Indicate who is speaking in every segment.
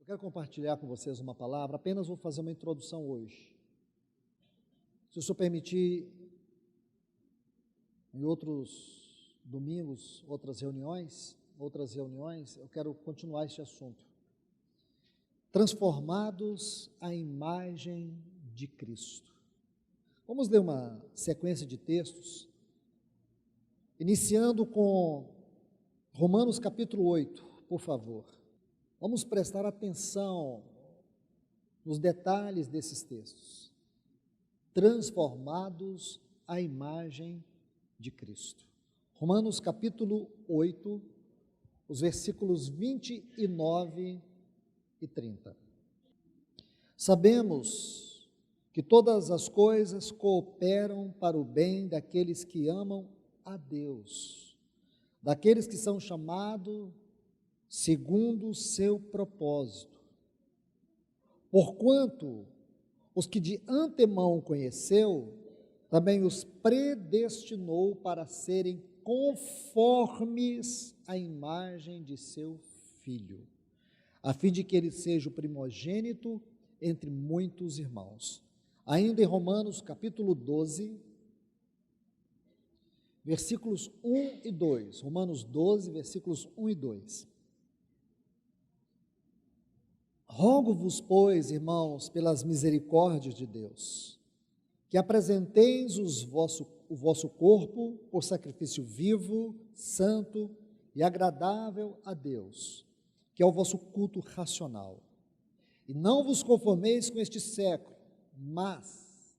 Speaker 1: Eu quero compartilhar com vocês uma palavra, apenas vou fazer uma introdução hoje. Se o senhor permitir, em outros domingos, outras reuniões, eu quero continuar este assunto. Transformados à imagem de Cristo. Vamos ler uma sequência de textos, iniciando com Romanos capítulo 8, por favor. Vamos prestar atenção nos detalhes desses textos. Transformados à imagem de Cristo. Romanos capítulo 8, os versículos 29 e 30. Sabemos que todas as coisas cooperam para o bem daqueles que amam a Deus, daqueles que são chamados segundo o seu propósito. Porquanto os que de antemão conheceu, também os predestinou para serem conformes à imagem de seu Filho, a fim de que ele seja o primogênito entre muitos irmãos. Ainda em Romanos capítulo 12, versículos 1 e 2. Romanos 12, versículos 1 e 2. Rogo-vos, pois, irmãos, pelas misericórdias de Deus, que apresenteis o vosso corpo por sacrifício vivo, santo e agradável a Deus, que é o vosso culto racional. E não vos conformeis com este século, mas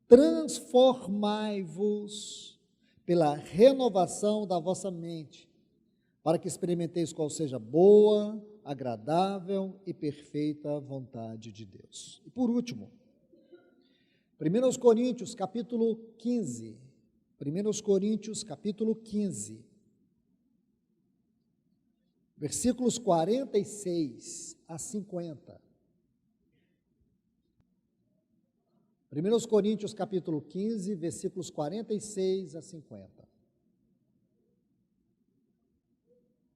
Speaker 1: transformai-vos pela renovação da vossa mente, para que experimenteis qual seja boa, agradável e perfeita vontade de Deus. E por último, 1 Coríntios capítulo 15, 1 Coríntios capítulo 15, versículos 46 a 50. 1 Coríntios capítulo 15, versículos 46 a 50.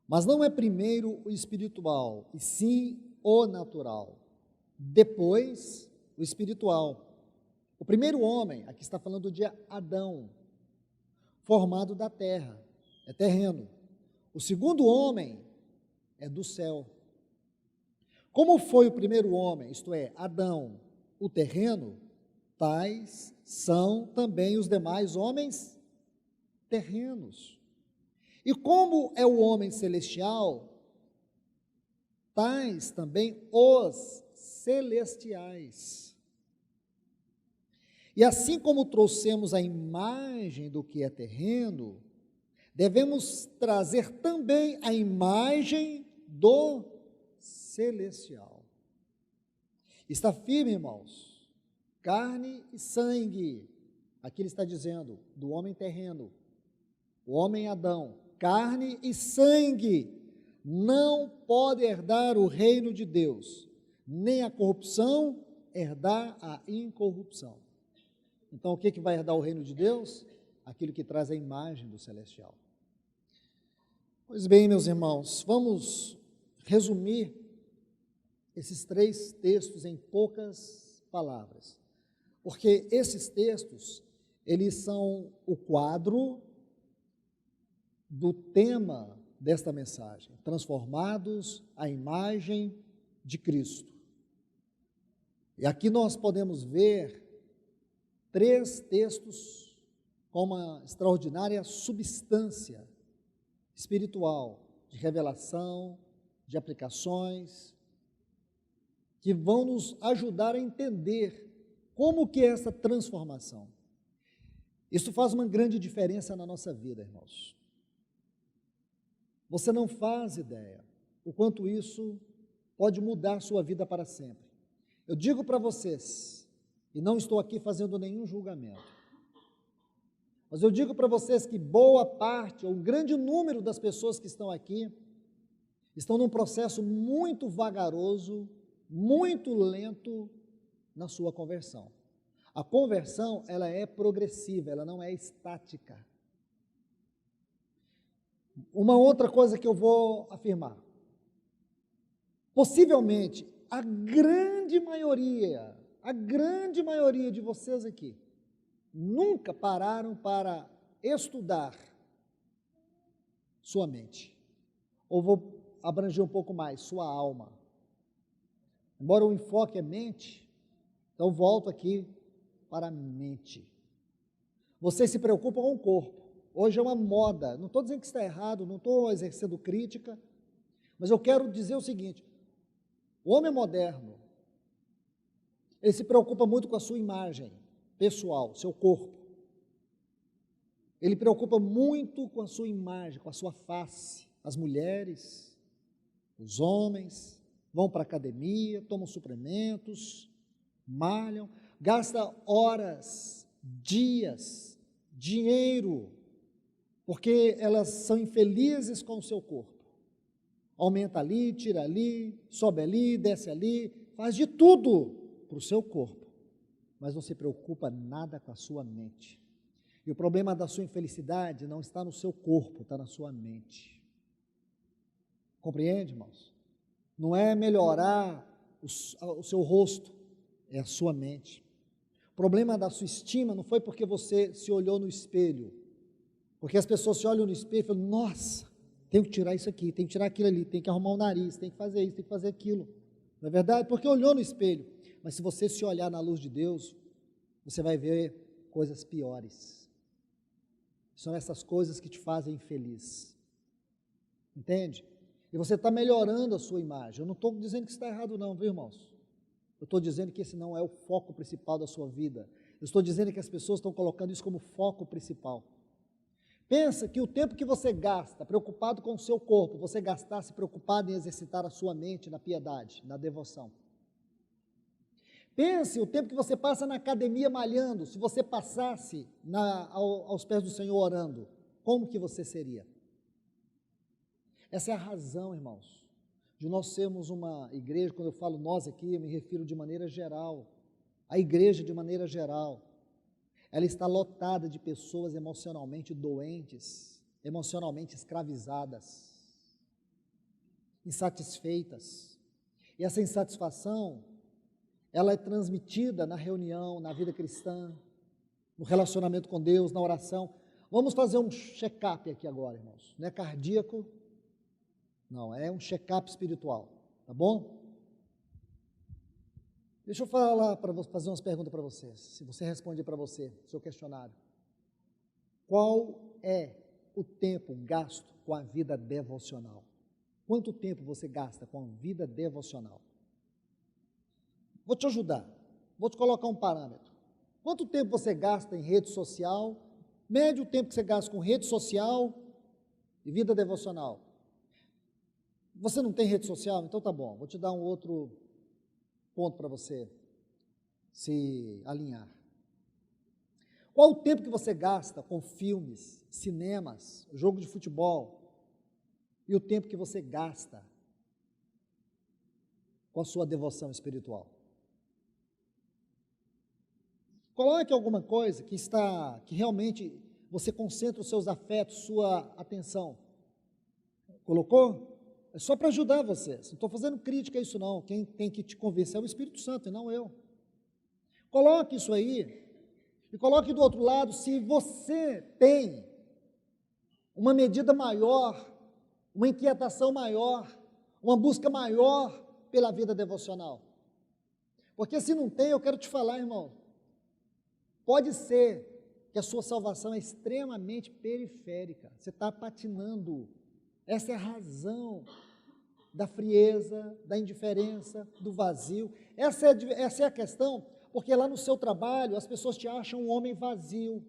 Speaker 1: Mas não é primeiro o espiritual, e sim o natural. Depois, o espiritual. O primeiro homem, aqui está falando de Adão, formado da terra, é terreno. O segundo homem é do céu. Como foi o primeiro homem, isto é, Adão, o terreno, tais são também os demais homens terrenos. E como é o homem celestial, tais também os celestiais. E assim como trouxemos a imagem do que é terreno, devemos trazer também a imagem do celestial. Está firme, irmãos, carne e sangue. Aqui ele está dizendo do homem terreno, o homem Adão. Carne e sangue não podem herdar o reino de Deus, nem a corrupção herdar a incorrupção. Então, o que vai herdar o reino de Deus? Aquilo que traz a imagem do celestial. Pois bem, meus irmãos, vamos resumir esses três textos em poucas palavras, porque esses textos, eles são o quadro do tema desta mensagem, transformados à imagem de Cristo. E aqui nós podemos ver três textos com uma extraordinária substância espiritual, de revelação, de aplicações, que vão nos ajudar a entender como que é essa transformação. Isso faz uma grande diferença na nossa vida, irmãos. Você não faz ideia o quanto isso pode mudar sua vida para sempre. Eu digo para vocês, e não estou aqui fazendo nenhum julgamento, mas eu digo para vocês que boa parte, ou um grande número das pessoas que estão aqui, estão num processo muito vagaroso, muito lento na sua conversão. A conversão, ela é progressiva, ela não é estática. Uma outra coisa que eu vou afirmar. Possivelmente, a grande maioria de vocês aqui, nunca pararam para estudar sua mente. Ou vou abranger um pouco mais, sua alma. Embora o enfoque é mente, então volto aqui para a mente. Vocês se preocupam com o corpo. Hoje é uma moda, não estou dizendo que está errado, não estou exercendo crítica, mas eu quero dizer o seguinte: o homem moderno, ele se preocupa muito com a sua imagem pessoal, seu corpo. Ele preocupa muito com a sua imagem, com a sua face. As mulheres, os homens, vão para a academia, tomam suplementos, malham, gastam horas, dias, dinheiro, porque elas são infelizes com o seu corpo. Aumenta ali, tira ali, sobe ali, desce ali, faz de tudo para o seu corpo, mas não se preocupa nada com a sua mente. E o problema da sua infelicidade não está no seu corpo, está na sua mente. Compreende, irmãos? Não é melhorar o seu rosto, é a sua mente. O problema da sua estima não foi porque você se olhou no espelho, porque as pessoas se olham no espelho e falam: nossa, tenho que tirar isso aqui, tenho que tirar aquilo ali, tenho que arrumar o nariz, tenho que fazer isso, tenho que fazer aquilo. Não é verdade? Porque olhou no espelho. Mas se você se olhar na luz de Deus, você vai ver coisas piores. São essas coisas que te fazem infeliz. Entende? E você está melhorando a sua imagem. Eu não estou dizendo que está errado não, viu, irmãos? Eu estou dizendo que esse não é o foco principal da sua vida. Eu estou dizendo que as pessoas estão colocando isso como foco principal. Pensa que o tempo que você gasta preocupado com o seu corpo, você gastasse preocupado em exercitar a sua mente na piedade, na devoção. Pense o tempo que você passa na academia malhando, se você passasse aos pés do Senhor orando, como que você seria? Essa é a razão, irmãos, de nós sermos uma igreja. Quando eu falo nós aqui, eu me refiro de maneira geral, a igreja de maneira geral. Ela está lotada de pessoas emocionalmente doentes, emocionalmente escravizadas, insatisfeitas. E essa insatisfação, ela é transmitida na reunião, na vida cristã, no relacionamento com Deus, na oração. Vamos fazer um check-up aqui agora, irmãos. Não é cardíaco, não, é um check-up espiritual, tá bom? Deixa eu fazer umas perguntas para vocês, se você responder para você, seu questionário. Qual é o tempo gasto com a vida devocional? Quanto tempo você gasta com a vida devocional? Vou te ajudar, vou te colocar um parâmetro. Quanto tempo você gasta em rede social? Mede o tempo que você gasta com rede social e vida devocional. Você não tem rede social? Então tá bom, vou te dar um outro ponto para você se alinhar. Qual o tempo que você gasta com filmes, cinemas, jogo de futebol, e o tempo que você gasta com a sua devoção espiritual? Coloque alguma coisa que realmente você concentra os seus afetos, sua atenção. Colocou? É só para ajudar vocês. Não estou fazendo crítica a isso não. Quem tem que te convencer é o Espírito Santo e não eu. Coloque isso aí e coloque do outro lado se você tem uma medida maior, uma inquietação maior, uma busca maior pela vida devocional. Porque se não tem, eu quero te falar, irmão, pode ser que a sua salvação é extremamente periférica. Você está patinando. Essa é a razão da frieza, da indiferença, do vazio. Essa é a questão, porque lá no seu trabalho as pessoas te acham um homem vazio,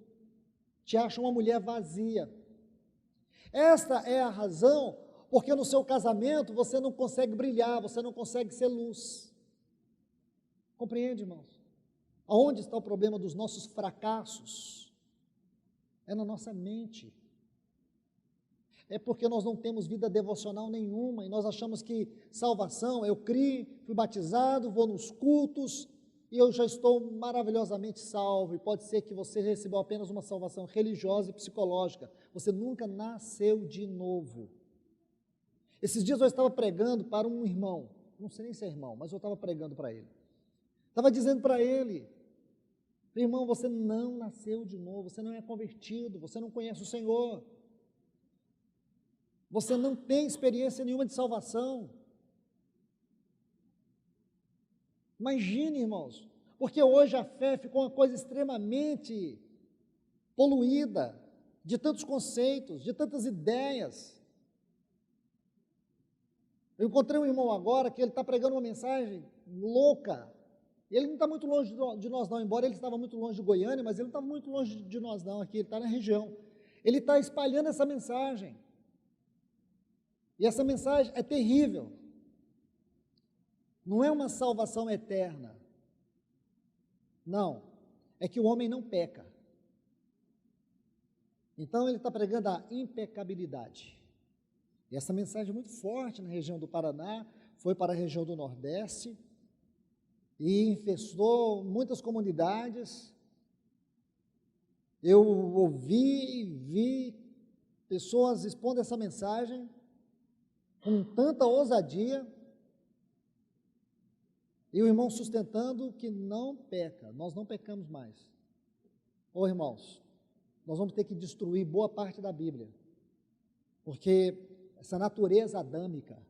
Speaker 1: te acham uma mulher vazia. Esta é a razão porque no seu casamento você não consegue brilhar, você não consegue ser luz. Compreende, irmãos? Aonde está o problema dos nossos fracassos? É na nossa mente. É porque nós não temos vida devocional nenhuma e nós achamos que salvação, eu criei, fui batizado, vou nos cultos e eu já estou maravilhosamente salvo. E pode ser que você recebeu apenas uma salvação religiosa e psicológica. Você nunca nasceu de novo. Esses dias eu estava pregando para um irmão não sei nem se é irmão, mas eu estava pregando para ele. Estava dizendo para ele, irmão, você não nasceu de novo, você não é convertido, você não conhece o Senhor. Você não tem experiência nenhuma de salvação. Imagine, irmãos, porque hoje a fé ficou uma coisa extremamente poluída, de tantos conceitos, de tantas ideias. Eu encontrei um irmão agora que ele está pregando uma mensagem louca. Ele não está muito longe de nós não, embora ele estava muito longe de Goiânia, mas ele não está muito longe de nós não, aqui, ele está na região. Ele está espalhando essa mensagem. E essa mensagem é terrível. Não é uma salvação eterna. Não. É que o homem não peca. Então ele está pregando a impecabilidade. E essa mensagem é muito forte na região do Paraná, foi para a região do Nordeste e infestou muitas comunidades. Eu ouvi e vi pessoas expondo essa mensagem com tanta ousadia, e o irmão sustentando que não peca, nós não pecamos mais. Ô irmãos, nós vamos ter que destruir boa parte da Bíblia, porque essa natureza adâmica,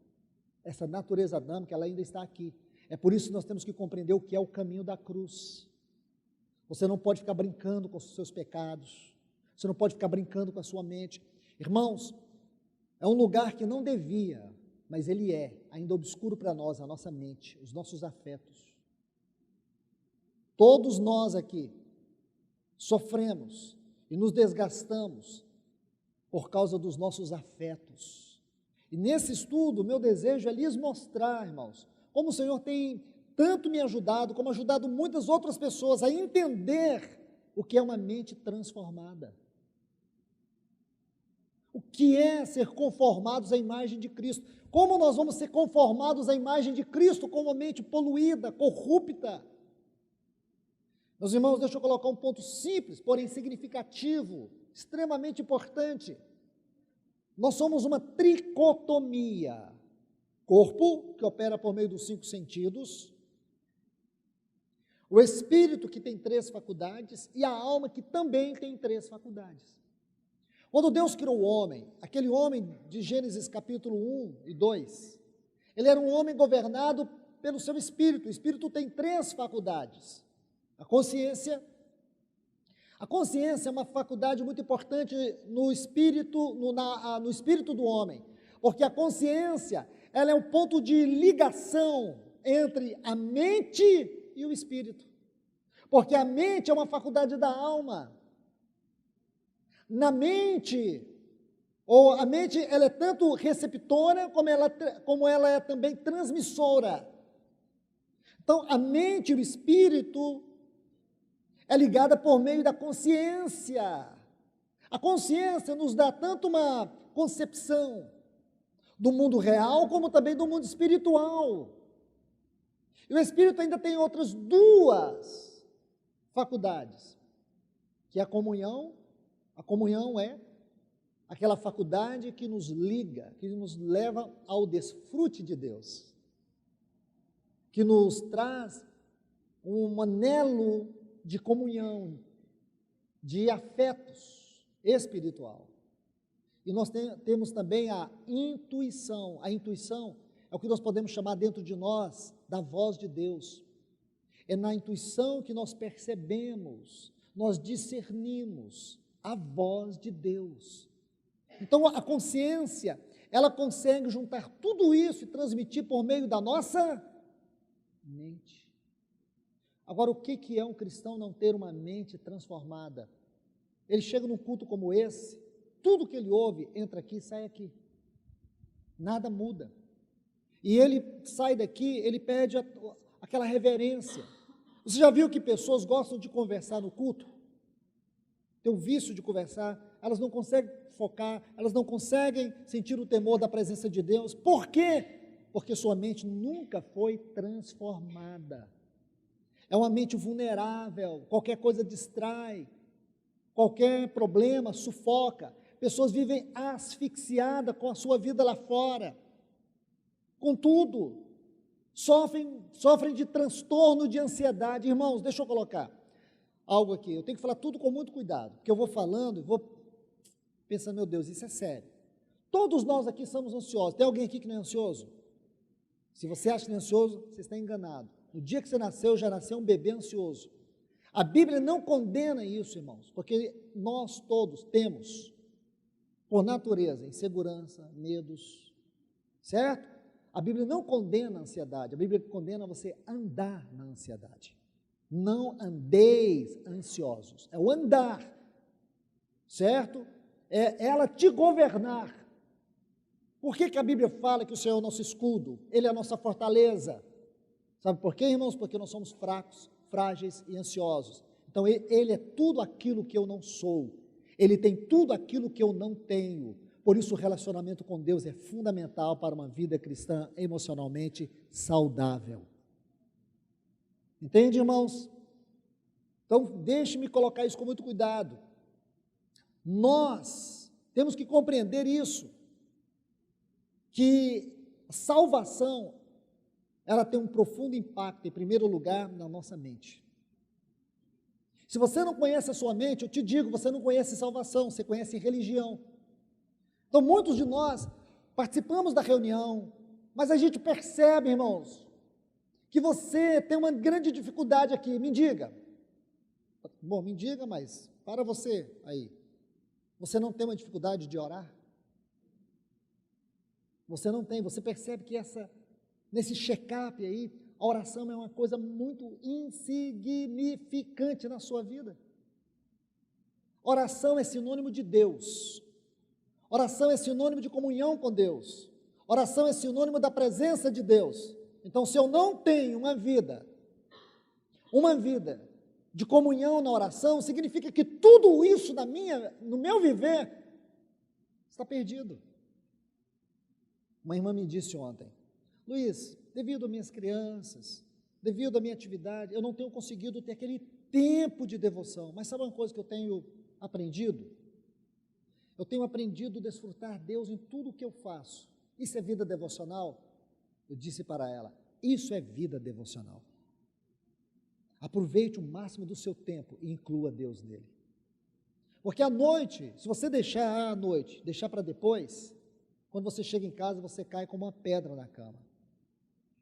Speaker 1: ela ainda está aqui. É por isso que nós temos que compreender o que é o caminho da cruz. Você não pode ficar brincando com os seus pecados, você não pode ficar brincando com a sua mente. Irmãos, é um lugar que não devia, mas ele é ainda obscuro para nós, a nossa mente, os nossos afetos. Todos nós aqui sofremos e nos desgastamos por causa dos nossos afetos. E nesse estudo, meu desejo é lhes mostrar, irmãos, como o Senhor tem tanto me ajudado, como ajudado muitas outras pessoas a entender o que é uma mente transformada. O que é ser conformados à imagem de Cristo? Como nós vamos ser conformados à imagem de Cristo com uma mente poluída, corrupta? Meus irmãos, deixa eu colocar um ponto simples, porém significativo, extremamente importante. Nós somos uma tricotomia. Corpo, que opera por meio dos 5 sentidos, o espírito, que tem 3 faculdades, e a alma, que também tem 3 faculdades. Quando Deus criou o homem, aquele homem de Gênesis capítulo 1 e 2, ele era um homem governado pelo seu espírito. O espírito tem 3 faculdades. A consciência é uma faculdade muito importante no espírito, no espírito do homem, porque a consciência, ela é um ponto de ligação entre a mente e o espírito, porque a mente é uma faculdade da alma. Na mente, a mente ela é tanto receptora, como ela é também transmissora. Então, a mente e o espírito é ligada por meio da consciência. A consciência nos dá tanto uma concepção do mundo real, como também do mundo espiritual. E o espírito ainda tem outras 2 faculdades, que é a comunhão. A comunhão é aquela faculdade que nos liga, que nos leva ao desfrute de Deus, que nos traz um anelo de comunhão, de afetos espiritual. E nós temos também a intuição. A intuição é o que nós podemos chamar dentro de nós da voz de Deus. É na intuição que nós percebemos, nós discernimos a voz de Deus. Então a consciência, ela consegue juntar tudo isso e transmitir por meio da nossa mente. Agora, o que é um cristão não ter uma mente transformada? Ele chega num culto como esse, tudo que ele ouve entra aqui e sai aqui. Nada muda. E ele sai daqui, ele perde aquela reverência. Você já viu que pessoas gostam de conversar no culto? Tem o vício de conversar, elas não conseguem focar, elas não conseguem sentir o temor da presença de Deus. Por quê? Porque sua mente nunca foi transformada. É uma mente vulnerável, qualquer coisa distrai, qualquer problema sufoca. Pessoas vivem asfixiadas com a sua vida lá fora, com tudo. sofrem de transtorno de ansiedade. Irmãos, deixa eu colocar algo aqui, eu tenho que falar tudo com muito cuidado, porque eu vou falando e vou pensando, meu Deus, isso é sério. Todos nós aqui somos ansiosos. Tem alguém aqui que não é ansioso? Se você acha que não é ansioso, você está enganado. No dia que você nasceu, já nasceu um bebê ansioso. A Bíblia não condena isso, irmãos, porque nós todos temos, por natureza, insegurança, medos, certo? A Bíblia não condena a ansiedade, a Bíblia condena você andar na ansiedade. Não andeis ansiosos, é o andar, certo? É ela te governar. Por que a Bíblia fala que o Senhor é o nosso escudo? Ele é a nossa fortaleza. Sabe por quê, irmãos? Porque nós somos fracos, frágeis e ansiosos. Então, Ele é tudo aquilo que eu não sou. Ele tem tudo aquilo que eu não tenho. Por isso, o relacionamento com Deus é fundamental para uma vida cristã emocionalmente saudável. Entende, irmãos? Então, deixe-me colocar isso com muito cuidado. Nós temos que compreender isso, que a salvação, ela tem um profundo impacto, em primeiro lugar, na nossa mente. Se você não conhece a sua mente, eu te digo, você não conhece salvação, você conhece religião. Então, muitos de nós participamos da reunião, mas a gente percebe, irmãos, que você tem uma grande dificuldade aqui. Me diga. Bom, me diga, mas para você aí, você não tem uma dificuldade de orar? Você não tem, você percebe que nesse check-up aí, a oração é uma coisa muito insignificante na sua vida. Oração é sinônimo de Deus. Oração é sinônimo de comunhão com Deus. Oração é sinônimo da presença de Deus. Então, se eu não tenho uma vida de comunhão na oração, significa que tudo isso no meu viver está perdido. Uma irmã me disse ontem, Luiz, devido às minhas crianças, devido à minha atividade, eu não tenho conseguido ter aquele tempo de devoção. Mas sabe uma coisa que eu tenho aprendido? Eu tenho aprendido a desfrutar Deus em tudo o que eu faço. Isso é vida devocional? Eu disse para ela, isso é vida devocional. Aproveite o máximo do seu tempo e inclua Deus nele. Porque à noite, se você deixar para depois, quando você chega em casa, você cai como uma pedra na cama.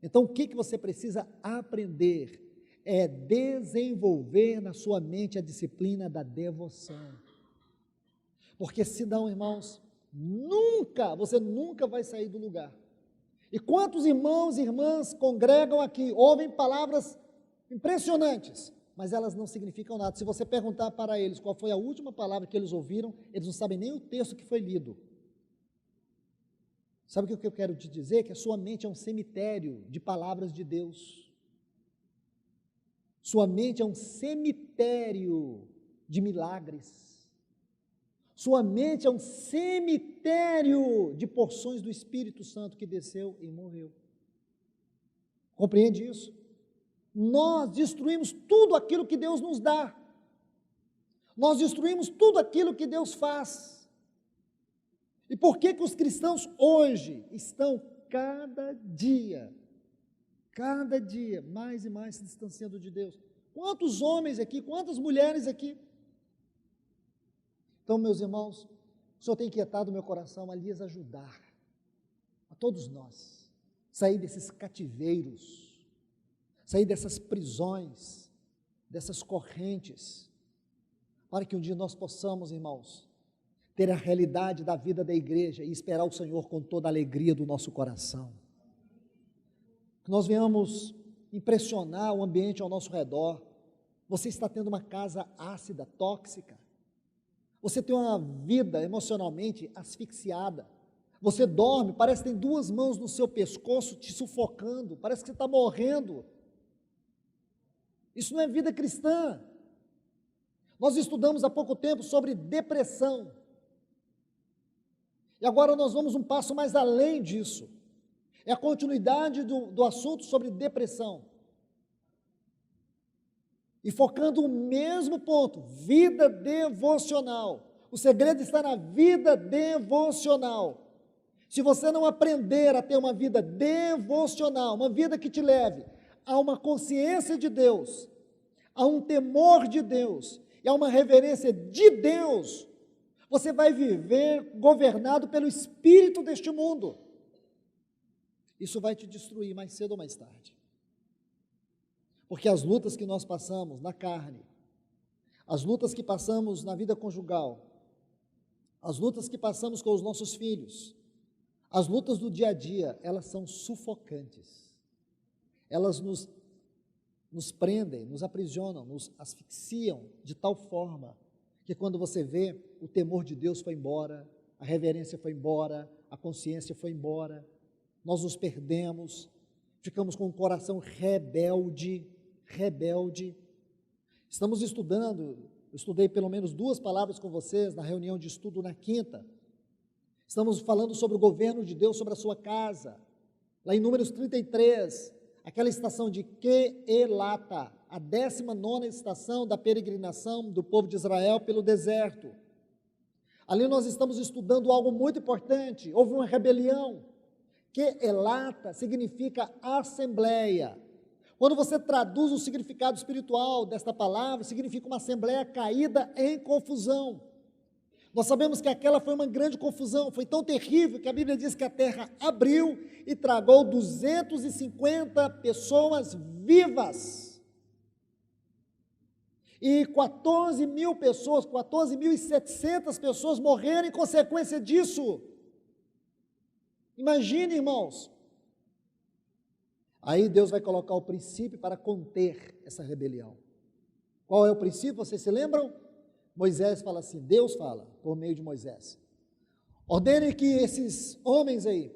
Speaker 1: Então, o que você precisa aprender é desenvolver na sua mente a disciplina da devoção. Porque senão, irmãos, você nunca vai sair do lugar. E quantos irmãos e irmãs congregam aqui, ouvem palavras impressionantes, mas elas não significam nada. Se você perguntar para eles qual foi a última palavra que eles ouviram, eles não sabem nem o texto que foi lido. Sabe o que eu quero te dizer? Que a sua mente é um cemitério de palavras de Deus. Sua mente é um cemitério de milagres. Sua mente é um cemitério de porções do Espírito Santo que desceu e morreu. Compreende isso? Nós destruímos tudo aquilo que Deus nos dá. Nós destruímos tudo aquilo que Deus faz. E por que os cristãos hoje estão cada dia mais e mais se distanciando de Deus? Quantos homens aqui, quantas mulheres aqui? Então, meus irmãos, o Senhor tem inquietado o meu coração a lhes ajudar, a todos nós, sair desses cativeiros, sair dessas prisões, dessas correntes, para que um dia nós possamos, irmãos, ter a realidade da vida da igreja e esperar o Senhor com toda a alegria do nosso coração. Que nós venhamos impressionar o ambiente ao nosso redor. Você está tendo uma casa ácida, tóxica. Você tem uma vida emocionalmente asfixiada. Você dorme, parece que tem duas mãos no seu pescoço te sufocando, parece que você está morrendo. Isso não é vida cristã. Nós estudamos há pouco tempo sobre depressão. E agora nós vamos um passo mais além disso. É a continuidade do assunto sobre depressão. E focando o mesmo ponto, vida devocional. O segredo está na vida devocional. se você não aprender a ter uma vida devocional, uma vida que te leve a uma consciência de Deus, a um temor de Deus e a uma reverência de Deus, você vai viver governado pelo espírito deste mundo. Isso vai te destruir mais cedo ou mais tarde. Porque as lutas que nós passamos na carne, as lutas que passamos na vida conjugal, as lutas que passamos com os nossos filhos, as lutas do dia a dia, elas são sufocantes. Elas nos prendem, nos aprisionam, nos asfixiam de tal forma que quando você vê, o temor de Deus foi embora, a reverência foi embora, a consciência foi embora, nós nos perdemos, ficamos com o coração rebelde. Estamos estudando, eu estudei pelo menos 2 palavras com vocês na reunião de estudo na quinta. Estamos falando sobre o governo de Deus sobre a sua casa. Lá em Números 33, aquela estação de Quelata, a 19ª estação da peregrinação do povo de Israel pelo deserto. Ali nós estamos estudando algo muito importante. Houve uma rebelião. Quelata significa assembleia. Quando você traduz o significado espiritual desta palavra, significa uma assembleia caída em confusão. Nós sabemos que aquela foi uma grande confusão, foi tão terrível que a Bíblia diz que a terra abriu e tragou 250 pessoas vivas. E 14.000 pessoas, 14.700 pessoas morreram em consequência disso. Imagine, irmãos. Aí Deus vai colocar o princípio para conter essa rebelião. Qual é o princípio? Vocês se lembram? Moisés fala assim, Deus fala por meio de Moisés. Ordene que esses homens aí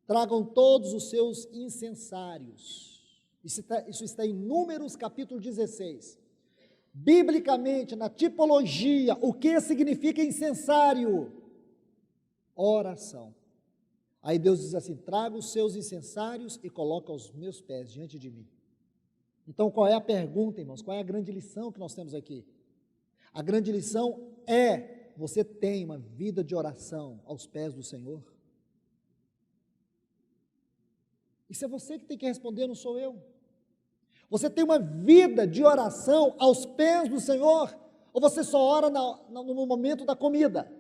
Speaker 1: tragam todos os seus incensários. Isso está em Números capítulo 16. Biblicamente, na tipologia, o que significa incensário? Oração. Aí Deus diz assim, traga os seus incensários e coloca aos meus pés diante de mim. Então qual é a pergunta, irmãos? Qual é a grande lição que nós temos aqui? A grande lição é, você tem uma vida de oração aos pés do Senhor? Isso é você que tem que responder, não sou eu. Você tem uma vida de oração aos pés do Senhor? Ou você só ora no momento da comida?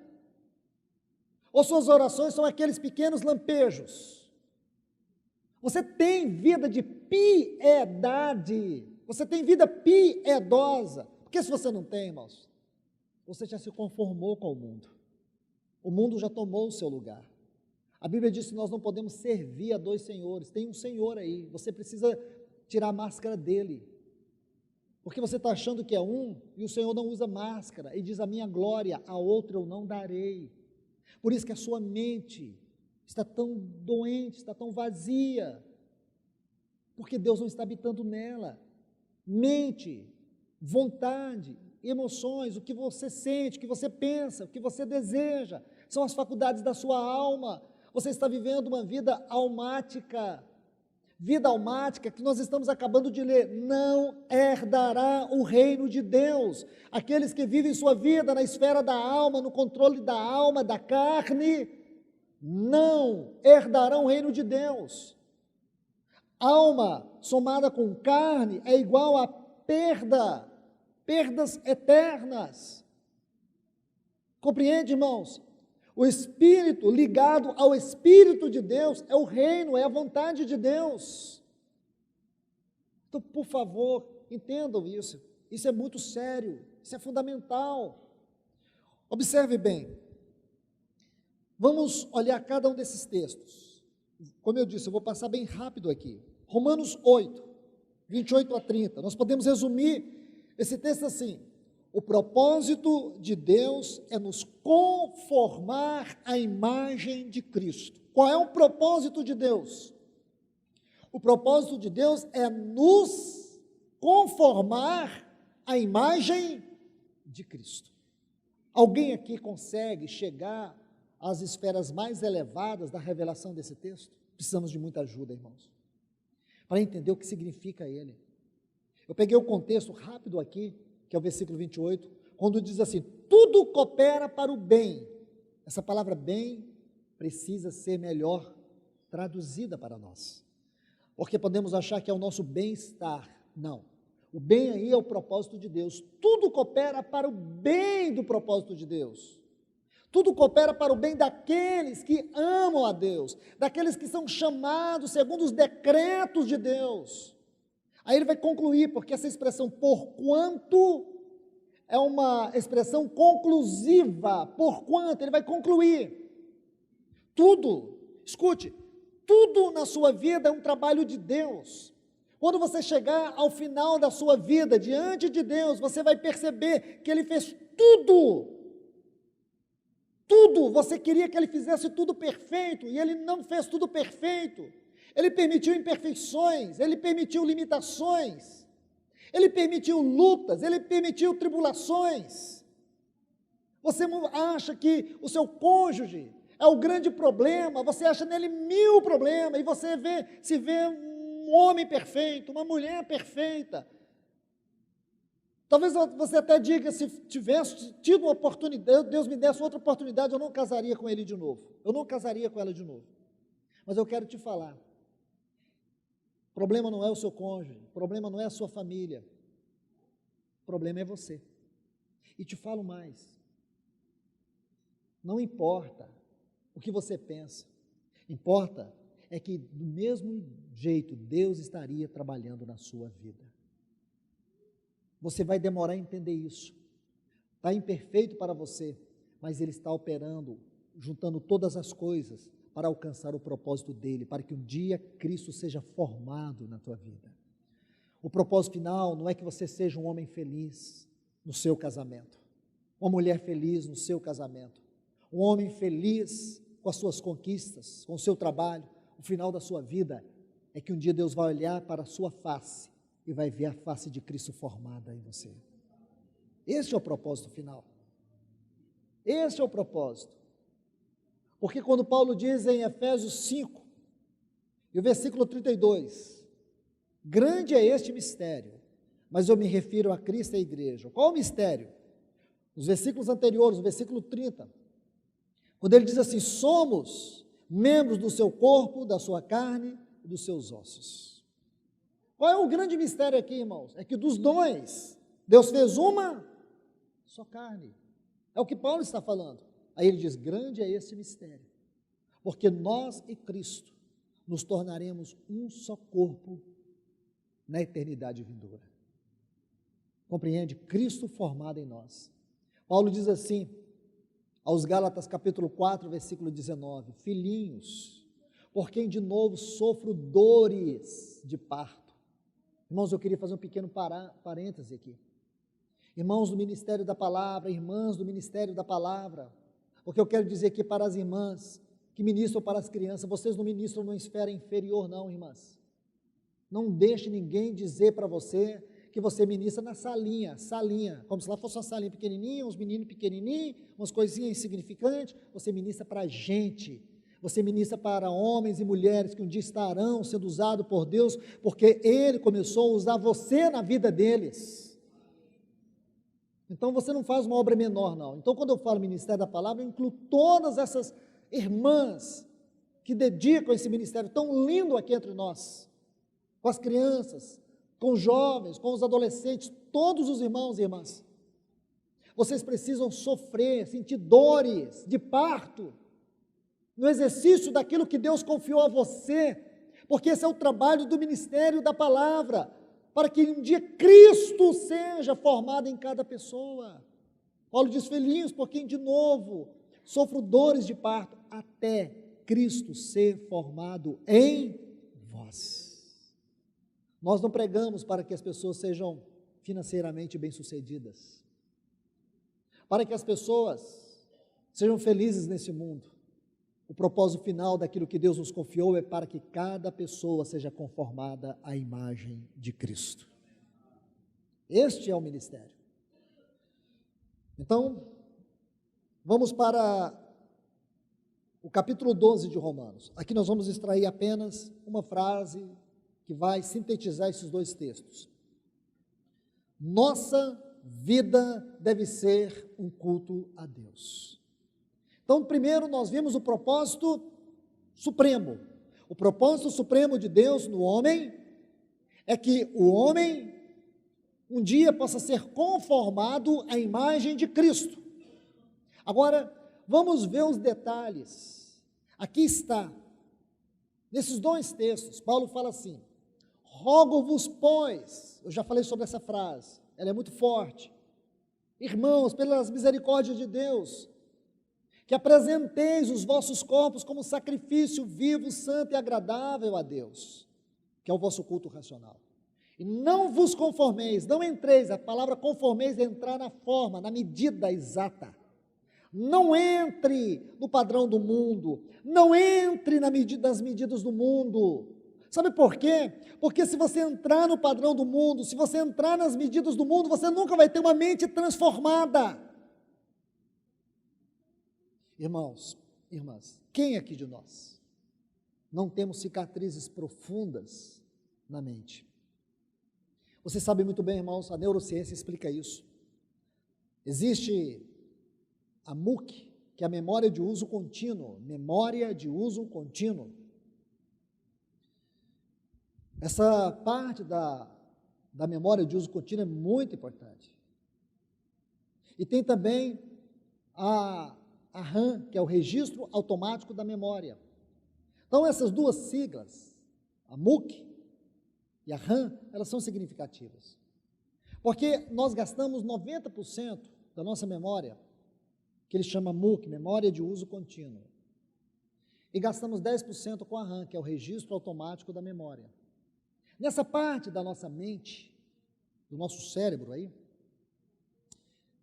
Speaker 1: Ou suas orações são aqueles pequenos lampejos? Você tem vida de piedade? Você tem vida piedosa? Porque se você não tem, irmãos, você já se conformou com o mundo. O mundo já tomou o seu lugar. A Bíblia diz que nós não podemos servir a 2 senhores. Tem um Senhor aí, você precisa tirar a máscara dele. Porque você está achando que é um, e o Senhor não usa máscara, e diz a minha glória, a outro eu não darei. Por isso que a sua mente está tão doente, está tão vazia, porque Deus não está habitando nela. Mente, vontade, emoções, o que você sente, o que você pensa, o que você deseja, são as faculdades da sua alma. Você está vivendo uma vida almática que nós estamos acabando de ler, não herdará o reino de Deus. Aqueles que vivem sua vida na esfera da alma, no controle da alma, da carne, não herdarão o reino de Deus. Alma somada com carne é igual a perdas eternas. Compreende, irmãos? O Espírito ligado ao Espírito de Deus é o reino, é a vontade de Deus. Então, por favor, entendam isso. Isso é muito sério, isso é fundamental. Observe bem. Vamos olhar cada um desses textos. Como eu disse, eu vou passar bem rápido aqui. Romanos 8, 28 a 30. Nós podemos resumir esse texto assim: o propósito de Deus é nos conformar à imagem de Cristo. Qual é o propósito de Deus? O propósito de Deus é nos conformar à imagem de Cristo. Alguém aqui consegue chegar às esferas mais elevadas da revelação desse texto? Precisamos de muita ajuda, irmãos, para entender o que significa ele. Eu peguei o contexto rápido aqui, que é o versículo 28, quando diz assim, tudo coopera para o bem. Essa palavra bem precisa ser melhor traduzida para nós. Porque podemos achar que é o nosso bem-estar. Não. O bem aí é o propósito de Deus. Tudo coopera para o bem do propósito de Deus. Tudo coopera para o bem daqueles que amam a Deus, daqueles que são chamados segundo os decretos de Deus. Aí ele vai concluir, porque essa expressão porquanto é uma expressão conclusiva. Porquanto, ele vai concluir. Tudo, escute, tudo na sua vida é um trabalho de Deus. Quando você chegar ao final da sua vida, diante de Deus, você vai perceber que Ele fez tudo. Tudo, você queria que Ele fizesse tudo perfeito, e Ele não fez tudo perfeito. Ele permitiu imperfeições, Ele permitiu limitações, Ele permitiu lutas, Ele permitiu tribulações. Você acha que o seu cônjuge é o grande problema, você acha nele 1000 problemas, e você se vê um homem perfeito, uma mulher perfeita. Talvez você até diga, se tivesse tido uma oportunidade, Deus me desse outra oportunidade, eu não casaria com ele de novo, eu não casaria com ela de novo. Mas eu quero te falar, o problema não é o seu cônjuge, o problema não é a sua família, o problema é você. E te falo mais, não importa o que você pensa, importa é que do mesmo jeito Deus estaria trabalhando na sua vida. Você vai demorar a entender isso, está imperfeito para você, mas Ele está operando, juntando todas as coisas para alcançar o propósito dEle, para que um dia Cristo seja formado na tua vida. O propósito final não é que você seja um homem feliz no seu casamento, uma mulher feliz no seu casamento, um homem feliz com as suas conquistas, com o seu trabalho. O final da sua vida é que um dia Deus vai olhar para a sua face e vai ver a face de Cristo formada em você. Este é o propósito final. Este é o propósito. Porque quando Paulo diz em Efésios 5, e o versículo 32, grande é este mistério, mas eu me refiro a Cristo e a igreja. Qual é o mistério? Os versículos anteriores, o versículo 30, quando ele diz assim, somos membros do seu corpo, da sua carne e dos seus ossos. Qual é o grande mistério aqui, irmãos? É que dos dois, Deus fez uma só carne. É o que Paulo está falando. Aí ele diz, grande é esse mistério, porque nós e Cristo nos tornaremos um só corpo na eternidade vindoura. Compreende? Cristo formado em nós. Paulo diz assim, aos Gálatas capítulo 4, versículo 19, filhinhos, por quem de novo sofro dores de parto. Irmãos, eu queria fazer um pequeno parêntese aqui. Irmãos do ministério da palavra, irmãs do ministério da palavra, porque eu quero dizer aqui para as irmãs que ministram para as crianças, vocês não ministram numa esfera inferior não, irmãs. Não deixe ninguém dizer para você que você ministra na salinha, como se lá fosse uma salinha pequenininha, uns meninos pequenininhos, umas coisinhas insignificantes. Você ministra para a gente, você ministra para homens e mulheres que um dia estarão sendo usados por Deus, porque Ele começou a usar você na vida deles. Então você não faz uma obra menor não. Então quando eu falo ministério da palavra, eu incluo todas essas irmãs que dedicam esse ministério tão lindo aqui entre nós, com as crianças, com os jovens, com os adolescentes, todos os irmãos e irmãs. Vocês precisam sofrer, sentir dores de parto, no exercício daquilo que Deus confiou a você, porque esse é o trabalho do ministério da palavra, para que um dia Cristo seja formado em cada pessoa. Paulo diz, filhinhos, por quem de novo sofro dores de parto, até Cristo ser formado em vós. Nós não pregamos para que as pessoas sejam financeiramente bem-sucedidas, para que as pessoas sejam felizes nesse mundo. O propósito final daquilo que Deus nos confiou é para que cada pessoa seja conformada à imagem de Cristo. Este é o ministério. Então, vamos para o capítulo 12 de Romanos. Aqui nós vamos extrair apenas uma frase que vai sintetizar esses dois textos. Nossa vida deve ser um culto a Deus. Então, primeiro nós vimos o propósito supremo. O propósito supremo de Deus no homem é que o homem um dia possa ser conformado à imagem de Cristo. Agora, vamos ver os detalhes. Aqui está, nesses dois textos, Paulo fala assim: rogo-vos, pois, eu já falei sobre essa frase, ela é muito forte, irmãos, pelas misericórdias de Deus, que apresenteis os vossos corpos como sacrifício vivo, santo e agradável a Deus, que é o vosso culto racional. E não vos conformeis, não entreis, a palavra conformeis é entrar na forma, na medida exata. Não entre no padrão do mundo, não entre nas medidas do mundo. Sabe por quê? Porque se você entrar no padrão do mundo, se você entrar nas medidas do mundo, você nunca vai ter uma mente transformada. Irmãos, irmãs, quem aqui de nós não temos cicatrizes profundas na mente? Você sabe muito bem, irmãos, a neurociência explica isso. Existe a MUC, que é a memória de uso contínuo, memória de uso contínuo. Essa parte da memória de uso contínuo é muito importante. E tem também a RAM, que é o registro automático da memória. Então, essas duas siglas, a MUC e a RAM, elas são significativas. Porque nós gastamos 90% da nossa memória, que ele chama MUC, memória de uso contínuo. E gastamos 10% com a RAM, que é o registro automático da memória. Nessa parte da nossa mente, do nosso cérebro aí,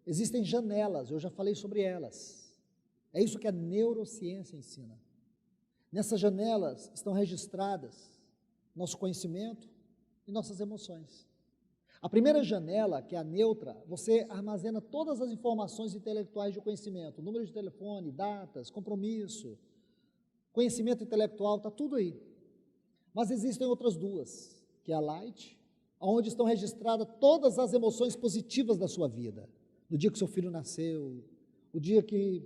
Speaker 1: existem janelas, eu já falei sobre elas. É isso que a neurociência ensina. Nessas janelas estão registradas nosso conhecimento e nossas emoções. A primeira janela, que é a neutra, você armazena todas as informações intelectuais de conhecimento, número de telefone, datas, compromisso, conhecimento intelectual, está tudo aí. Mas existem outras duas, que é a light, onde estão registradas todas as emoções positivas da sua vida. No dia que seu filho nasceu, o dia que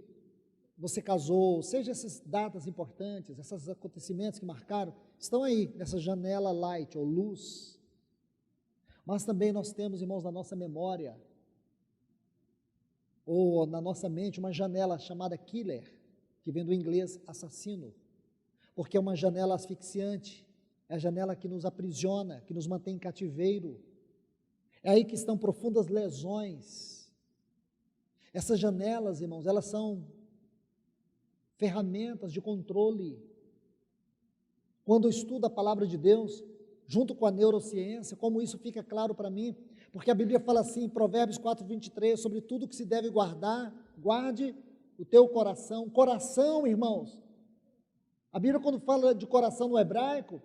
Speaker 1: você casou, seja essas datas importantes, esses acontecimentos que marcaram, estão aí, nessa janela light, ou luz. Mas também nós temos, irmãos, na nossa memória, ou na nossa mente, uma janela chamada killer, que vem do inglês assassino, porque é uma janela asfixiante, é a janela que nos aprisiona, que nos mantém em cativeiro. É aí que estão profundas lesões. Essas janelas, irmãos, elas são ferramentas de controle. Quando eu estudo a palavra de Deus, junto com a neurociência, como isso fica claro para mim, porque a Bíblia fala assim, em Provérbios 4:23, sobre tudo que se deve guardar, guarde o teu coração. Coração, irmãos, a Bíblia quando fala de coração no hebraico,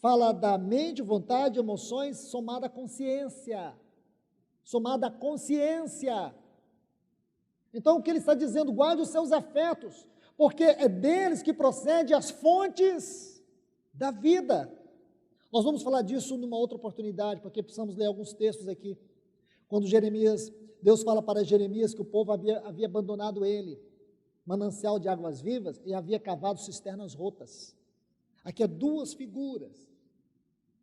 Speaker 1: fala da mente, vontade, emoções, somada à consciência. Somada à consciência. Então o que ele está dizendo? Guarde os seus afetos, porque é deles que procede as fontes da vida. Nós vamos falar disso numa outra oportunidade, porque precisamos ler alguns textos aqui. Quando Deus fala para Jeremias que o povo havia abandonado ele, manancial de águas vivas, e havia cavado cisternas rotas. Aqui há duas figuras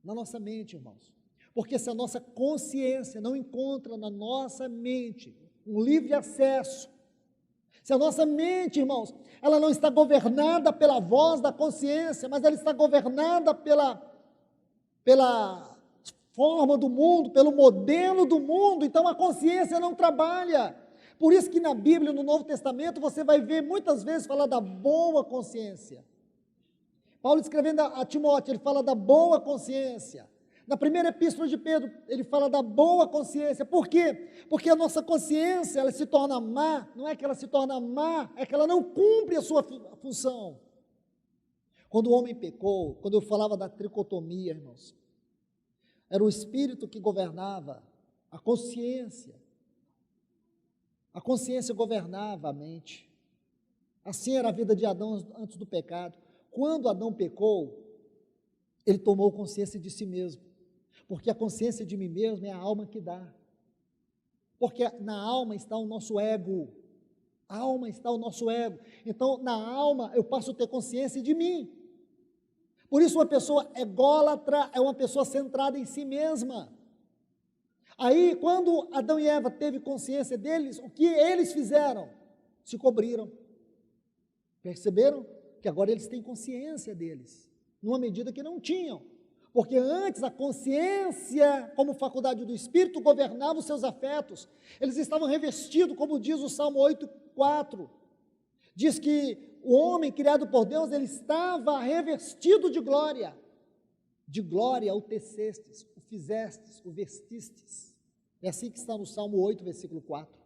Speaker 1: na nossa mente, irmãos. Porque se a nossa consciência não encontra na nossa mente um livre acesso, se a nossa mente, irmãos, ela não está governada pela voz da consciência, mas ela está governada pela forma do mundo, pelo modelo do mundo, então a consciência não trabalha. Por isso que na Bíblia, no Novo Testamento, você vai ver muitas vezes falar da boa consciência. Paulo escrevendo a Timóteo, ele fala da boa consciência. Na primeira epístola de Pedro, ele fala da boa consciência. Por quê? Porque a nossa consciência, ela se torna má, não é que ela se torna má, é que ela não cumpre a sua função. Quando o homem pecou, quando eu falava da tricotomia, irmãos, era o espírito que governava a consciência. A consciência governava a mente. Assim era a vida de Adão antes do pecado. Quando Adão pecou, ele tomou consciência de si mesmo. Porque a consciência de mim mesmo é a alma que dá. Porque na alma está o nosso ego. Alma está o nosso ego. Então, na alma, eu passo a ter consciência de mim. Por isso, uma pessoa ególatra é uma pessoa centrada em si mesma. Aí, quando Adão e Eva teve consciência deles, o que eles fizeram? Se cobriram. Perceberam? Que agora eles têm consciência deles, numa medida que não tinham. Porque antes a consciência, como faculdade do Espírito, governava os seus afetos. Eles estavam revestidos, como diz o Salmo 8,4. Diz que o homem criado por Deus, ele estava revestido de glória. De glória o tecestes, o fizestes, o vestistes. É assim que está no Salmo 8, versículo 4.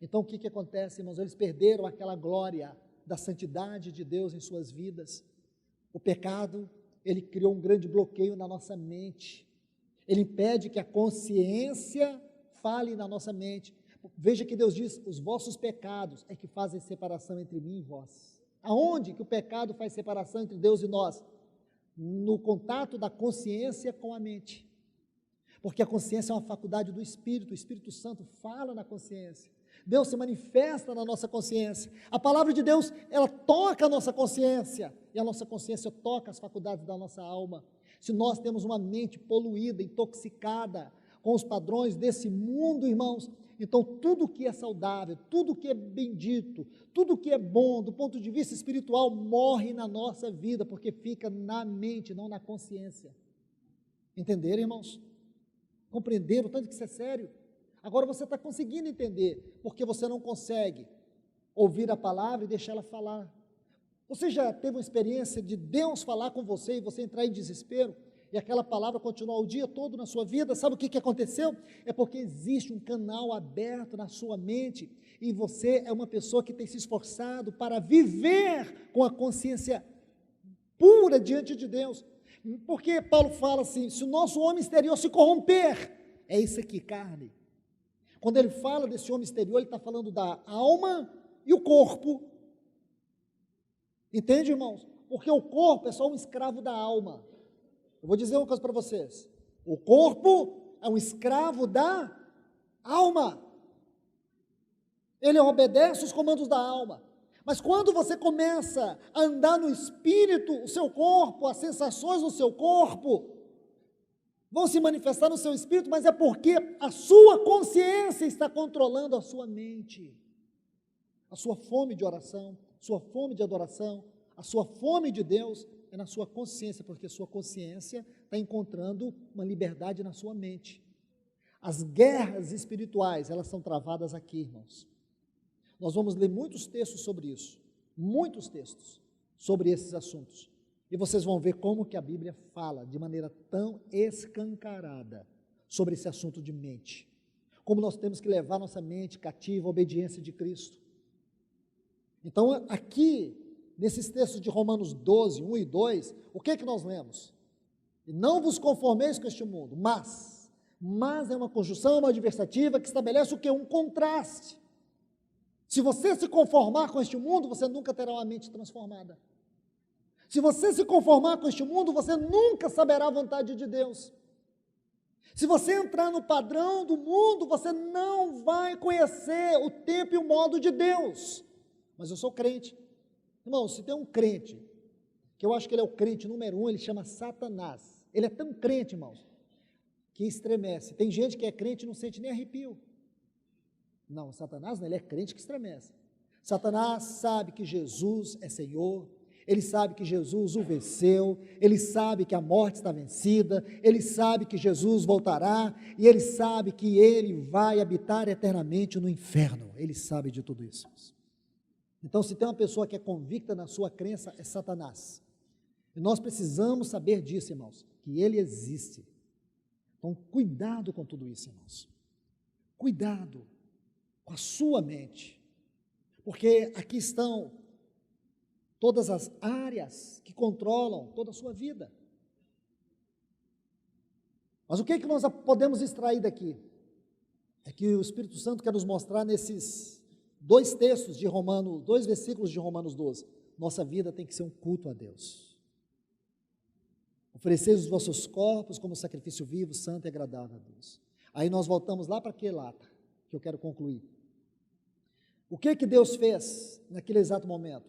Speaker 1: Então o que acontece, irmãos? Eles perderam aquela glória da santidade de Deus em suas vidas. O pecado, ele criou um grande bloqueio na nossa mente. Ele impede que a consciência fale na nossa mente. Veja que Deus diz, os vossos pecados é que fazem separação entre mim e vós. Aonde que o pecado faz separação entre Deus e nós? No contato da consciência com a mente. Porque a consciência é uma faculdade do Espírito, o Espírito Santo fala na consciência. Deus se manifesta na nossa consciência. A palavra de Deus, ela toca a nossa consciência, e a nossa consciência toca as faculdades da nossa alma. Se nós temos uma mente poluída, intoxicada com os padrões desse mundo, irmãos, então tudo que é saudável, tudo que é bendito, tudo que é bom do ponto de vista espiritual morre na nossa vida, porque fica na mente, não na consciência. Entenderam, irmãos? Compreenderam o tanto que isso é sério? Agora você está conseguindo entender, porque você não consegue ouvir a palavra e deixar ela falar. Você já teve uma experiência de Deus falar com você e você entrar em desespero, e aquela palavra continuar o dia todo na sua vida? Sabe o que aconteceu? É porque existe um canal aberto na sua mente, e você é uma pessoa que tem se esforçado para viver com a consciência pura diante de Deus. Porque Paulo fala assim, se o nosso homem exterior se corromper, é isso aqui, carne. Quando ele fala desse homem exterior, ele está falando da alma e o corpo. Entende, irmãos? Porque o corpo é só um escravo da alma. Eu vou dizer uma coisa para vocês. O corpo é um escravo da alma. Ele obedece os comandos da alma. Mas quando você começa a andar no espírito, o seu corpo, as sensações no seu corpo vão se manifestar no seu espírito, mas é porque a sua consciência está controlando a sua mente. A sua fome de oração, sua fome de adoração, a sua fome de Deus é na sua consciência, porque sua consciência está encontrando uma liberdade na sua mente. As guerras espirituais, elas são travadas aqui, irmãos. Nós vamos ler muitos textos sobre isso, muitos textos sobre esses assuntos. E vocês vão ver como que a Bíblia fala de maneira tão escancarada sobre esse assunto de mente. Como nós temos que levar nossa mente cativa à obediência de Cristo. Então, aqui, nesses textos de Romanos 12, 1 e 2, o que que nós lemos? E não vos conformeis com este mundo, mas é uma conjunção, uma adversativa que estabelece o quê? Um contraste. Se você se conformar com este mundo, você nunca terá uma mente transformada. Se você se conformar com este mundo, você nunca saberá a vontade de Deus. Se você entrar no padrão do mundo, você não vai conhecer o tempo e o modo de Deus. Mas eu sou crente. Irmão, se tem um crente, que eu acho que ele é o crente número 1, ele chama Satanás. Ele é tão crente, irmãos, que estremece. Tem gente que é crente e não sente nem arrepio. Não, Satanás não, ele é crente que estremece. Satanás sabe que Jesus é Senhor, ele sabe que Jesus o venceu, ele sabe que a morte está vencida, ele sabe que Jesus voltará, e ele sabe que ele vai habitar eternamente no inferno. Ele sabe de tudo isso. Então, se tem uma pessoa que é convicta na sua crença, é Satanás. E nós precisamos saber disso, irmãos, que ele existe. Então, cuidado com tudo isso, irmãos. Cuidado com a sua mente, porque aqui estão todas as áreas que controlam toda a sua vida. Mas o que é que nós podemos extrair daqui? É que o Espírito Santo quer nos mostrar nesses dois textos de Romanos, 2 versículos de Romanos 12, nossa vida tem que ser um culto a Deus. Ofereceis os vossos corpos como sacrifício vivo, santo e agradável a Deus. Aí nós voltamos lá para aquele lata, que eu quero concluir. O que que Deus fez naquele exato momento?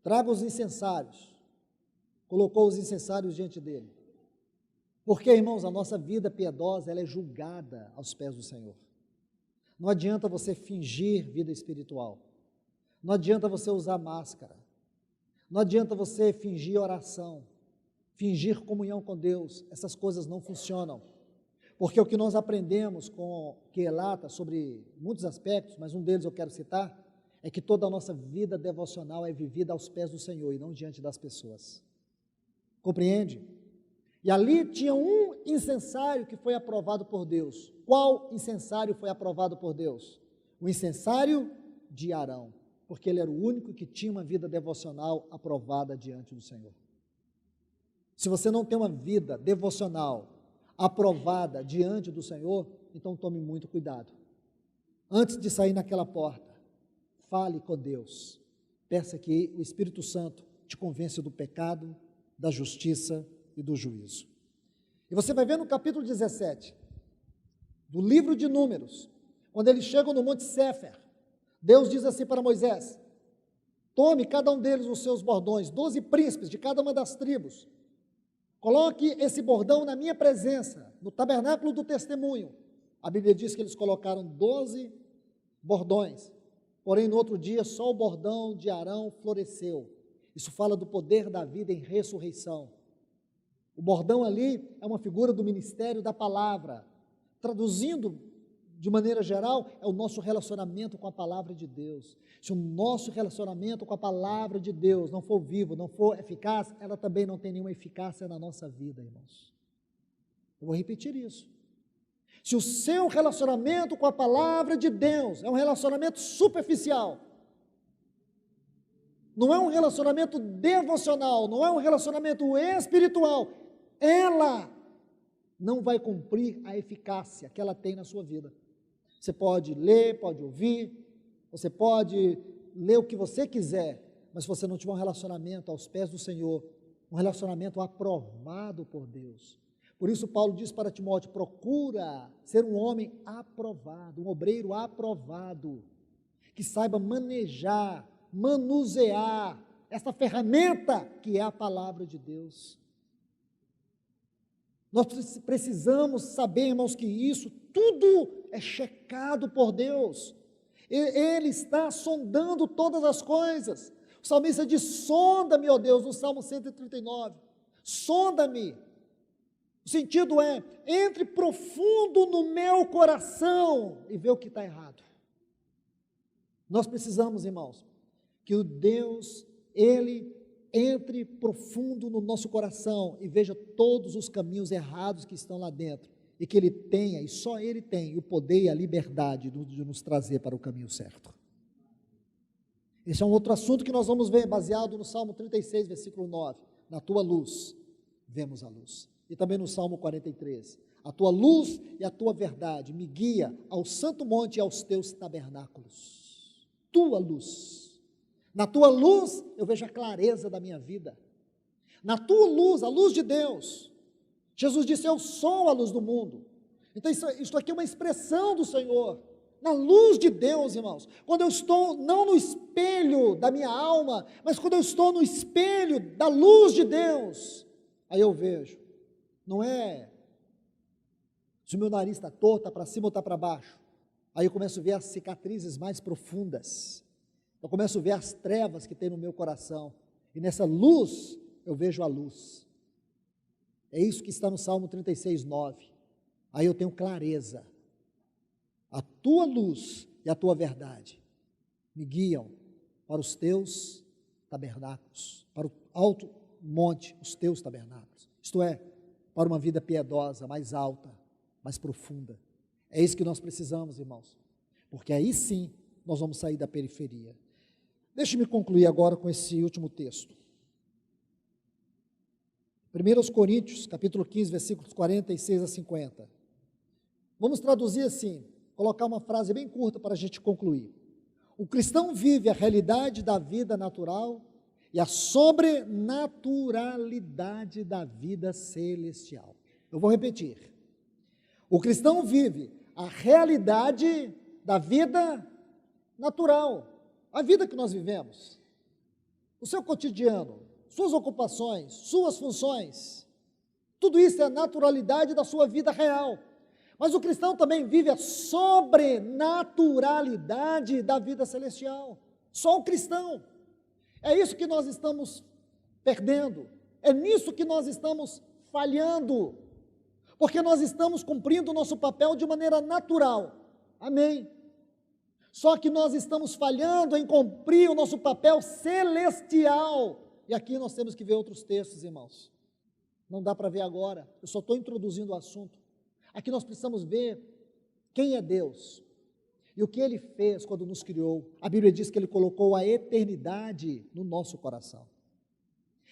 Speaker 1: Traga os incensários. Colocou os incensários diante dele. Porque, irmãos, a nossa vida piedosa, ela é julgada aos pés do Senhor. Não adianta você fingir vida espiritual. Não adianta você usar máscara. Não adianta você fingir oração, fingir comunhão com Deus. Essas coisas não funcionam. Porque o que nós aprendemos com Quelata sobre muitos aspectos, mas um deles eu quero citar, é que toda a nossa vida devocional é vivida aos pés do Senhor e não diante das pessoas. Compreende? E ali tinha um incensário que foi aprovado por Deus. Qual incensário foi aprovado por Deus? O incensário de Arão, porque ele era o único que tinha uma vida devocional aprovada diante do Senhor. Se você não tem uma vida devocional aprovada diante do Senhor, então tome muito cuidado. Antes de sair naquela porta, fale com Deus. Peça que o Espírito Santo te convença do pecado, da justiça e do juízo. E você vai ver no capítulo 17, do livro de Números, quando eles chegam no Monte Séfer, Deus diz assim para Moisés: tome cada um deles os seus bordões, 12 príncipes de cada uma das tribos, coloque esse bordão na minha presença, no tabernáculo do testemunho. A Bíblia diz que eles colocaram 12 bordões, porém no outro dia só o bordão de Arão floresceu. Isso fala do poder da vida em ressurreição. O bordão ali é uma figura do ministério da palavra. Traduzindo de maneira geral, é o nosso relacionamento com a palavra de Deus. Se o nosso relacionamento com a palavra de Deus não for vivo, não for eficaz, ela também não tem nenhuma eficácia na nossa vida, irmãos. Eu vou repetir isso. Se o seu relacionamento com a palavra de Deus é um relacionamento superficial, não é um relacionamento devocional, não é um relacionamento espiritual, ela não vai cumprir a eficácia que ela tem na sua vida. Você pode ler, pode ouvir, você pode ler o que você quiser, mas se você não tiver um relacionamento aos pés do Senhor, um relacionamento aprovado por Deus. Por isso Paulo diz para Timóteo: procura ser um homem aprovado, um obreiro aprovado, que saiba manejar, manusear essa ferramenta que é a palavra de Deus. Nós precisamos saber, irmãos, que isso tudo é checado por Deus. Ele está sondando todas as coisas. O salmista diz: sonda-me, ó Deus, no Salmo 139. Sonda-me. O sentido é: entre profundo no meu coração e vê o que está errado. Nós precisamos, irmãos, que o Deus, Ele entre profundo no nosso coração e veja todos os caminhos errados que estão lá dentro, e que Ele tenha, e só Ele tem, o poder e a liberdade de nos trazer para o caminho certo. Esse é um outro assunto que nós vamos ver, baseado no Salmo 36, versículo 9, na tua luz, vemos a luz, e também no Salmo 43, a tua luz e a tua verdade me guia ao santo monte e aos teus tabernáculos, tua luz. Na tua luz eu vejo a clareza da minha vida. Na tua luz, a luz de Deus. Jesus disse: eu sou a luz do mundo. Então isso aqui é uma expressão do Senhor. Na luz de Deus, irmãos. Quando eu estou não no espelho da minha alma, mas quando eu estou no espelho da luz de Deus, aí eu vejo. Não é se o meu nariz está torto, está para cima ou está para baixo. Aí eu começo a ver as cicatrizes mais profundas. Eu começo a ver as trevas que tem no meu coração, e nessa luz, eu vejo a luz. É isso que está no Salmo 36, 9. Aí eu tenho clareza. A tua luz e a tua verdade me guiam para os teus tabernáculos, para o alto monte, os teus tabernáculos. Isto é, para uma vida piedosa, mais alta, mais profunda. É isso que nós precisamos, irmãos, porque aí sim nós vamos sair da periferia. Deixe-me concluir agora com esse último texto. 1 Coríntios, capítulo 15, versículos 46 a 50. Vamos traduzir assim, colocar uma frase bem curta para a gente concluir. O cristão vive a realidade da vida natural e a sobrenaturalidade da vida celestial. Eu vou repetir. O cristão vive a realidade da vida natural, a vida que nós vivemos, o seu cotidiano, suas ocupações, suas funções, tudo isso é a naturalidade da sua vida real. Mas o cristão também vive a sobrenaturalidade da vida celestial. Só o cristão. É isso que nós estamos perdendo. É nisso que nós estamos falhando. Porque nós estamos cumprindo o nosso papel de maneira natural. Amém. Só que nós estamos falhando em cumprir o nosso papel celestial. E aqui nós temos que ver outros textos, irmãos. Não dá para ver agora. Eu só estou introduzindo o assunto. Aqui nós precisamos ver quem é Deus e o que Ele fez quando nos criou. A Bíblia diz que Ele colocou a eternidade no nosso coração.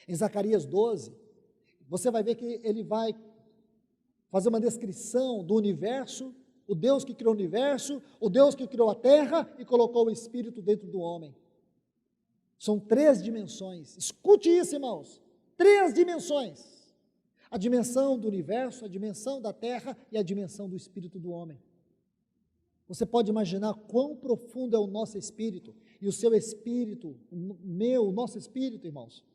Speaker 1: Em Zacarias 12, você vai ver que Ele vai fazer uma descrição do universo, o Deus que criou o universo, o Deus que criou a terra e colocou o Espírito dentro do homem. São 3 dimensões. Escute isso, irmãos. 3 dimensões. A dimensão do universo, a dimensão da terra e a dimensão do espírito do homem. Você pode imaginar quão profundo é o nosso espírito e o seu espírito, o nosso espírito, irmãos.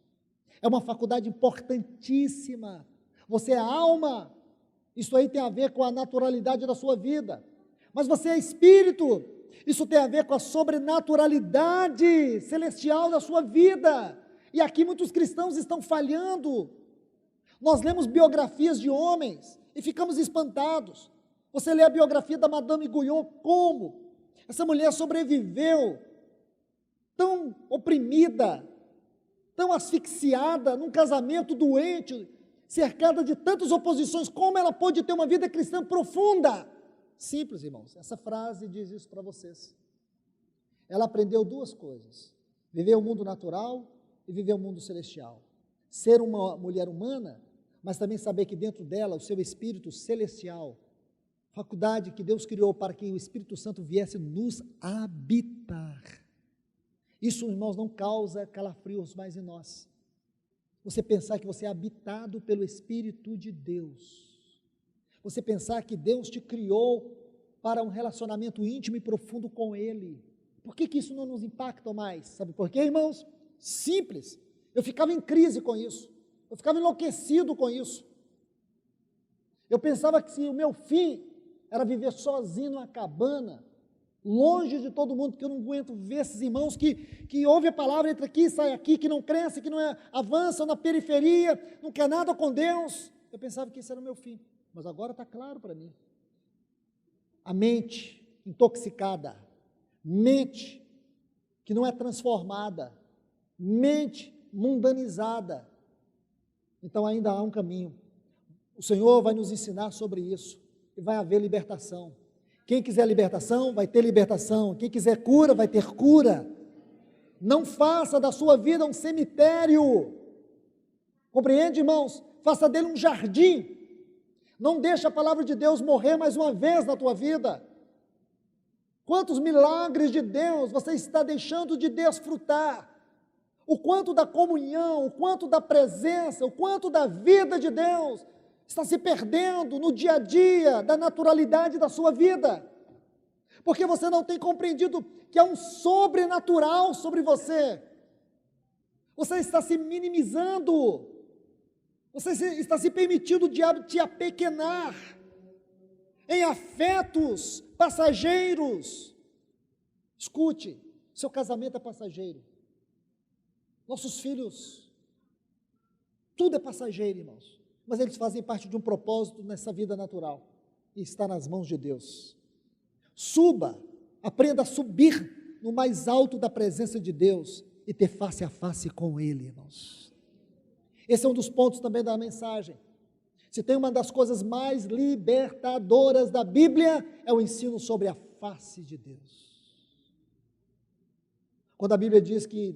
Speaker 1: É uma faculdade importantíssima. Você é alma, isso aí tem a ver com a naturalidade da sua vida. Mas você é espírito, isso tem a ver com a sobrenaturalidade celestial da sua vida. E aqui muitos cristãos estão falhando. Nós lemos biografias de homens e ficamos espantados. Você lê a biografia da Madame Guyon, como essa mulher sobreviveu tão oprimida, tão asfixiada, num casamento doente, cercada de tantas oposições, como ela pôde ter uma vida cristã profunda? Simples, irmãos, essa frase diz isso para vocês. Ela aprendeu 2 coisas: viver o mundo natural e viver o mundo celestial. Ser uma mulher humana, mas também saber que dentro dela o seu espírito celestial, faculdade que Deus criou para que o Espírito Santo viesse nos habitar. Isso, irmãos, não causa calafrios mais em nós. Você pensar que você é habitado pelo Espírito de Deus. Você pensar que Deus te criou para um relacionamento íntimo e profundo com Ele. Por que isso não nos impacta mais? Sabe por quê, irmãos? Simples. Eu ficava em crise com isso. Eu ficava enlouquecido com isso. Eu pensava que se o meu fim era viver sozinho numa cabana, longe de todo mundo, que eu não aguento ver esses irmãos que ouvem a palavra, entra aqui, sai aqui, que não cresce, que não avançam na periferia, não quer nada com Deus. Eu pensava que esse era o meu fim, mas agora está claro para mim. A mente intoxicada, mente que não é transformada, mente mundanizada. Então ainda há um caminho. O Senhor vai nos ensinar sobre isso. E vai haver libertação. Quem quiser libertação, vai ter libertação. Quem quiser cura, vai ter cura. Não faça da sua vida um cemitério. Compreende, irmãos? Faça dele um jardim. Não deixe a palavra de Deus morrer mais uma vez na tua vida. Quantos milagres de Deus você está deixando de desfrutar? O quanto da comunhão, o quanto da presença, o quanto da vida de Deus está se perdendo no dia a dia, da naturalidade da sua vida. Porque você não tem compreendido que há um sobrenatural sobre você. Você está se minimizando. Você está se permitindo o diabo te apequenar em afetos passageiros. Escute, seu casamento é passageiro. Nossos filhos, tudo é passageiro, irmãos, mas eles fazem parte de um propósito nessa vida natural, e está nas mãos de Deus. Suba, aprenda a subir no mais alto da presença de Deus, e ter face a face com Ele, irmãos. Esse é um dos pontos também da mensagem. Se tem uma das coisas mais libertadoras da Bíblia, é o ensino sobre a face de Deus. Quando a Bíblia diz que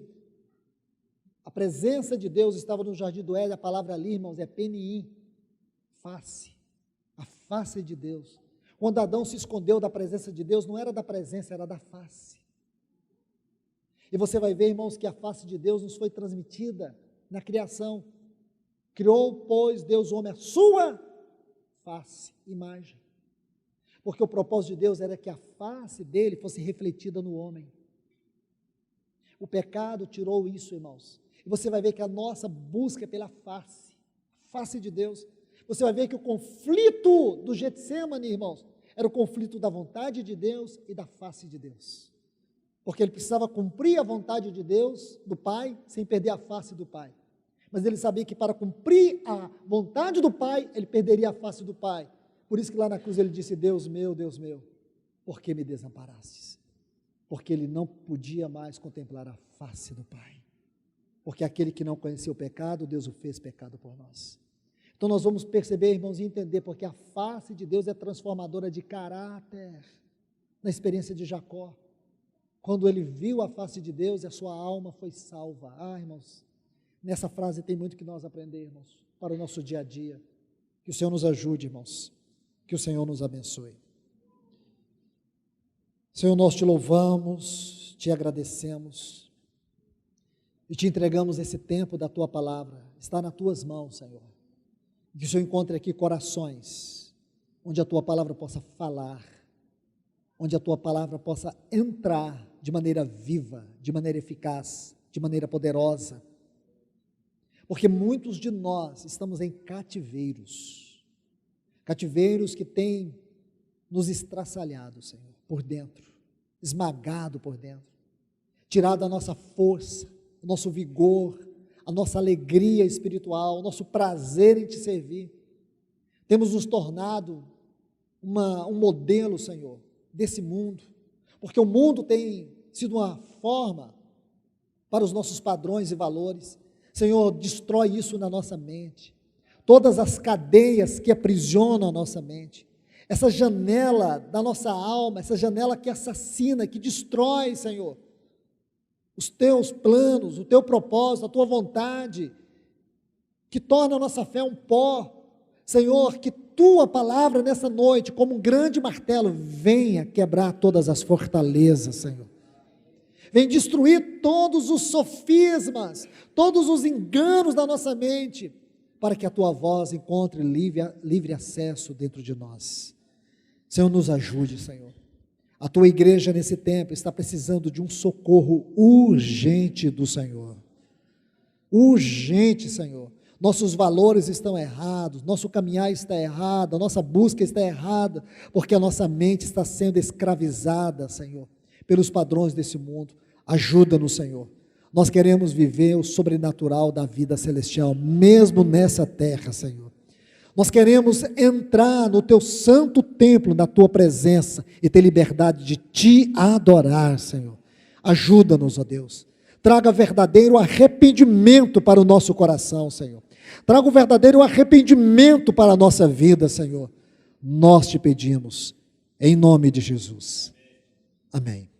Speaker 1: a presença de Deus estava no jardim do Éden, a palavra ali, irmãos, é peniim, face, a face de Deus. Quando Adão se escondeu da presença de Deus, não era da presença, era da face. E você vai ver, irmãos, que a face de Deus nos foi transmitida na criação. Criou, pois, Deus o homem a sua face, imagem. Porque o propósito de Deus era que a face dele fosse refletida no homem. O pecado tirou isso, irmãos. E você vai ver que a nossa busca é pela face de Deus. Você vai ver que o conflito do Getsemane, irmãos, era o conflito da vontade de Deus e da face de Deus. Porque ele precisava cumprir a vontade de Deus, do Pai, sem perder a face do Pai. Mas ele sabia que para cumprir a vontade do Pai, ele perderia a face do Pai. Por isso que lá na cruz ele disse: Deus meu, por que me desamparastes? Porque ele não podia mais contemplar a face do Pai. Porque aquele que não conhecia o pecado, Deus o fez pecado por nós. Então nós vamos perceber, irmãos, e entender, porque a face de Deus é transformadora de caráter. Na experiência de Jacó, quando ele viu a face de Deus, a sua alma foi salva. Irmãos, nessa frase tem muito que nós aprendermos para o nosso dia a dia. Que o Senhor nos ajude, irmãos. Que o Senhor nos abençoe. Senhor, nós te louvamos, te agradecemos e te entregamos esse tempo da tua palavra. Está nas tuas mãos, Senhor. Que o Senhor encontre aqui corações onde a tua palavra possa falar, onde a tua palavra possa entrar de maneira viva, de maneira eficaz, de maneira poderosa. Porque muitos de nós estamos em cativeiros que têm nos estraçalhado, Senhor, por dentro, esmagado por dentro, tirado a nossa força, o nosso vigor, a nossa alegria espiritual, o nosso prazer em te servir. Temos nos tornado um modelo, Senhor, desse mundo, porque o mundo tem sido uma forma para os nossos padrões e valores. Senhor, destrói isso na nossa mente, todas as cadeias que aprisionam a nossa mente, essa janela da nossa alma, essa janela que assassina, que destrói, Senhor, os teus planos, o teu propósito, a tua vontade, que torna a nossa fé um pó. Senhor, que tua palavra nessa noite, como um grande martelo, venha quebrar todas as fortalezas, Senhor. Vem destruir todos os sofismas, todos os enganos da nossa mente, para que a tua voz encontre livre acesso dentro de nós. Senhor, nos ajude, Senhor. A tua igreja nesse tempo está precisando de um socorro urgente do Senhor. Urgente, Senhor. Nossos valores estão errados, nosso caminhar está errado, a nossa busca está errada, porque a nossa mente está sendo escravizada, Senhor, pelos padrões desse mundo. Ajuda-nos, Senhor. Nós queremos viver o sobrenatural da vida celestial, mesmo nessa terra, Senhor. Nós queremos entrar no teu santo templo, na tua presença, e ter liberdade de te adorar, Senhor. Ajuda-nos, ó Deus. Traga verdadeiro arrependimento para o nosso coração, Senhor. Traga o verdadeiro arrependimento para a nossa vida, Senhor. Nós te pedimos, em nome de Jesus. Amém.